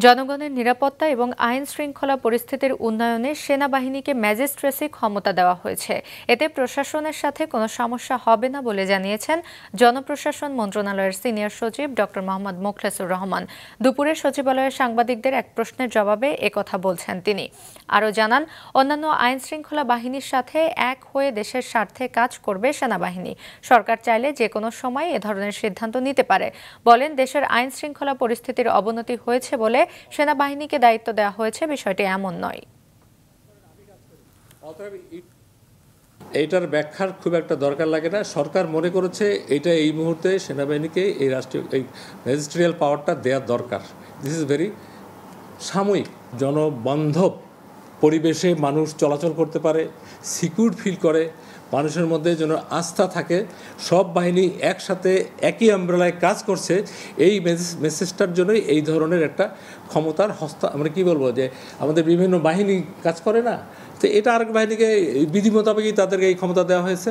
জনগণের নিরাপত্তা এবং আইন শৃঙ্খলা পরিস্থিতির উন্নয়নে সেনাবাহিনীকে ম্যাজিস্ট্রেসি ক্ষমতা দেওয়া হয়েছে। এতে প্রশাসনের সাথে কোনো সমস্যা হবে না বলে জানিয়েছেন জনপ্রশাসন মন্ত্রণালয়ের সিনিয়র সচিব ডক্টর মোহাম্মদ মোখলেসুর রহমান। দুপুরে সচিবালয়ের সাংবাদিকদের এক প্রশ্নের জবাবে একথা বলছেন তিনি। আরও জানান, অন্যান্য আইন শৃঙ্খলা বাহিনীর সাথে এক হয়ে দেশের স্বার্থে কাজ করবে সেনাবাহিনী। সরকার চাইলে যে কোনো সময় এ ধরনের সিদ্ধান্ত নিতে পারে। বলেন, দেশের আইন শৃঙ্খলা পরিস্থিতির অবনতি হয়েছে বলে সেনাবাহিনীকে দায়িত্ব দেওয়া হয়েছে, বিষয়টি এমন নয়। এইটার ব্যাখ্যার খুব একটা দরকার লাগে না। সরকার মনে করেছে এটা এই মুহূর্তে সেনাবাহিনীকে এই রাষ্ট্রীয় এই ম্যাজিস্ট্রিয়াল পাওয়ারটা দেওয়ার দরকার। দিস ইজ ভেরি সাময়িক, জনবান্ধব পরিবেশে মানুষ চলাচল করতে পারে, সিকিউর ফিল করে, মানুষের মধ্যে যেন আস্থা থাকে, সব বাহিনী একসাথে একই আমব্রেলায় কাজ করছে, এই মেসেজটার জন্যই এই ধরনের একটা ক্ষমতার আমরা কি বলবো, যে আমাদের বিভিন্ন বাহিনী কাজ করে না, তো এটা আরেক বাহিনীকে বিধি মোতাবেকই তাদেরকে এই ক্ষমতা দেওয়া হয়েছে।